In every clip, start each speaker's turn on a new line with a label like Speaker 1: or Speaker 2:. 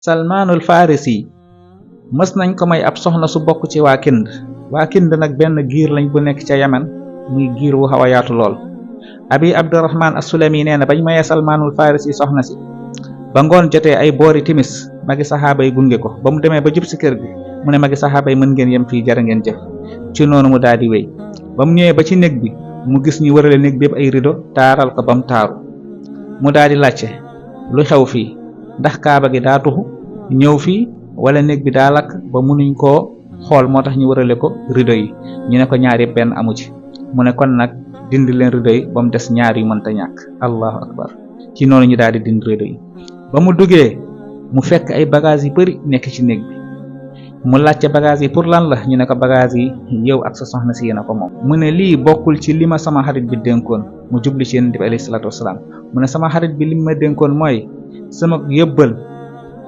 Speaker 1: Salmaanul Farisi mës nañ ko may ab soxna su bokk ci waa Kind nag benn giir lañ bu nekk ca Yaman muy giir wu xaw a yaatu lool. Abi Abdurrahman as-Sulami nee na bañ mayee Salmaanul Farisi soxna si ba ngoon jotee ay boori timis magi saxaaba yi gunge ko ba mu demee ba jub si kër gi mu ne magi saxaaba yi mën ngeen yem fii jërë ngeen jëf. ci noonu mu daal di wéy ba mu ñëwee ba ci néeg bi mu gis ñu wërale néeg bi yëpp ay rido taaral ko ba mu taaru mu daal di laajte lu xew fii ndax kaaba gi daa tuxu ñëw fii wala néeg bi daa lakk ba munuñ koo xool moo tax ñu wërale ko rido yi. ñu ne ko ñaar yëpp benn amu ci mu ne kon nag dindi leen rido yi ba mu des ñaar yu mënta ñàkk. allahu akbar. ci noonu ñu daal di dindi rido yi ba mu duggee mu fekk ay bagages yu bari nekk ci néeg bi mu laajte bagages yi pour lan la ñu ne ko bagages yi yow ak sa soxna si yéen a ko moom. mu ne lii bokkul ci li ma sama xarit bi dénkoon mu jubli ci yonent bi alayhi salaatu wasalaam mu ne sama xarit bi li ma dénkoon mooy sama yëbbal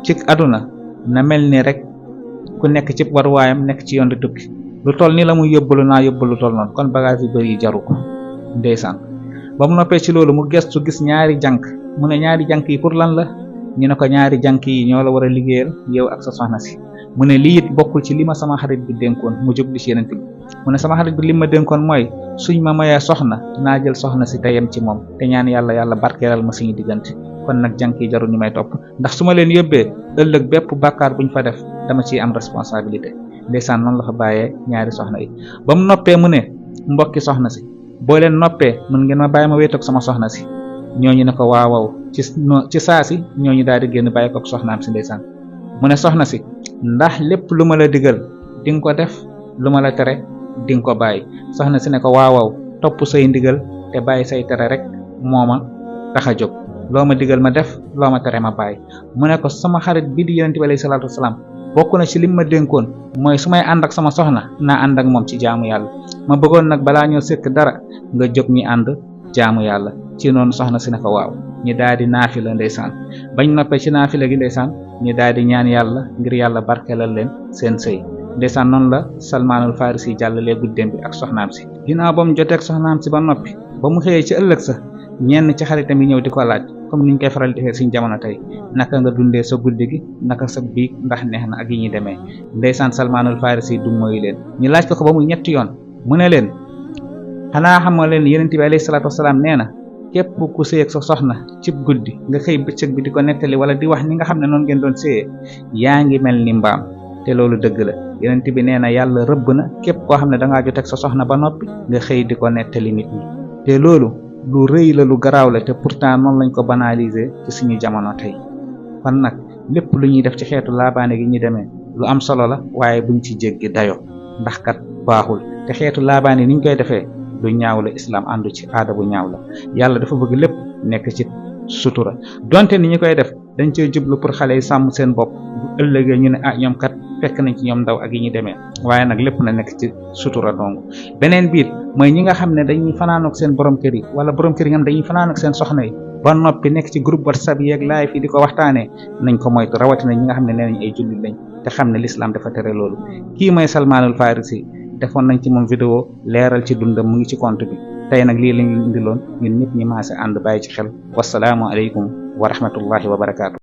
Speaker 1: ci àdduna na mel ni rek ku nekk ci waruwaayam nekk ci yoon di tukki lu toll ni la muy yóbbalu naa yóbbalu toll noonu kon bagage yu bëri yi jaru ko. ndeysaan ba mu noppee ci loolu mu gestu gis ñaari jànk mu ne ñaari jànk yi pour lan la ñu ne ko ñaari jànk yi ñoo la war a liggéeyal yow ak sa soxna si. mu ne lii it bokkul ci li ma sama xarit bi dénkoon mu jubli ci yeneen bi mu ne sama xarit bi li ma dénkoon mooy suñ ma mayee soxna naa jël soxna si te yem ci moom te ñaan yàlla barkeelal ma suñu diggante kon nag jànk yi jarul ñu may topp ndax su ma leen yóbbee ëllëg bépp bàkkaar buñ fa def dama ciy am responsabilité. ndeysaan noonu la fa bàyyee ñaari soxna yi ba mu noppee mu ne mbokki soxna si boo leen noppee mën ngeen ma bàyyi ma wéetoog sama soxna si. ñooñu ne ko waaw ci saa si ñooñu daal di génn bàyyi ko soxnaam si. ndeysaan mu ne soxna si ndax lépp lu ma la digal di nga ko def lu ma la tere di nga ko bàyyi. soxna si ne ko waaw topp say ndigal te bàyyi say tere rek moo ma tax a jóg loo ma digal ma def loo ma tere ma bàyyi. mu ne ko sama xarit bii di yonent bi alayhi salaatu wasalaam bokk na ci lim ma dénkoon mooy su may ànd ak sama soxna naa ànd ak moom ci jaamu yàlla ma bëggoon nag balaa ñoo sëkk dara nga jóg ñi ànd jaamu yàlla. ci noonu soxna si ne ko waaw ñi daal di naafila ndeysaan bañ noppee ci naafila gi ndeysaan ñi daal di ñaan yàlla ngir yàlla barkeelal leen seen sëy. ndeysaan noonu la Salmaanul Farisi jàllalee guddeem bi ak soxnaam si. ginnaaw ba mu jotee ak soxnaam si ba noppi ba mu xëyee ci ëllëg sa ñenn ci xaritam yi ñëw di ko laaj comme niñ koy faral di defee suñ jamono tey naka nga dundee sa guddi gi naka sa biig ndax neex na ak yi ñuy demee. ndeysaan Salmaanul Farisi du mooy leen ñu laaj ko ba muy ñetti yoon mu ne leen xanaa xamoo leen yonent bi alayhi salaatu wasalaam nee na képp ku sëy ak sa soxna cib guddi nga xëy bëccëg bi di ko nettali wala di wax ni nga xam ne noonu ngeen doon sëyee yaa ngi mel ni mbaam te loolu dëgg la. yonent bi nee na yàlla rëbb na képp koo xam ne dangaa jot ak sa soxna ba noppi nga xëy di ko nettali nit ñi te loolu lu rëy la lu garaaw la te pourtant noonu lañ ko banaliser ci suñu jamono tey. kon nag lépp lu ñuy def ci xeetu laabaane gi ñu demee lu am solo la waaye buñ ci jéggi dayo ndax kat baaxul te xeetu laabaane niñ koy defee lu ñaaw la islam àndu ci aada bu ñaaw la. yàlla dafa bëgg lépp nekk ci sutura donte ni ñu koy def dañ cey jublu pour xale yi sàmm seen bopp bu ëllëgee ñu ne ñoom kat fekk nañ ci ñoom ndaw ak yi ñu demee waaye nag lépp na nekk ci sutura dong. beneen biir mooy ñi nga xam ne dañuy fanaanook seen borom kër yi wala borom kër yi nga xam dañuy fanaanook seen soxna yi ba noppi nekk ci groupe WhatsApp yeeg live yi di ko waxtaanee nañ ko moytu rawatina ñi nga xam ne nee nañ ay jullit lañ te xam ne l'islam dafa tere loolu. kii mooy Salmaanul Farisi defoon nañ ci moom vidéo leeral ci dundam mu ngi ci compte bi tey nag lii lañ indiloon ñun ñëpp ñi maase ànd bàyyi ci xel wasalaamu aleykum wa rahmatullahi wa barakaatu.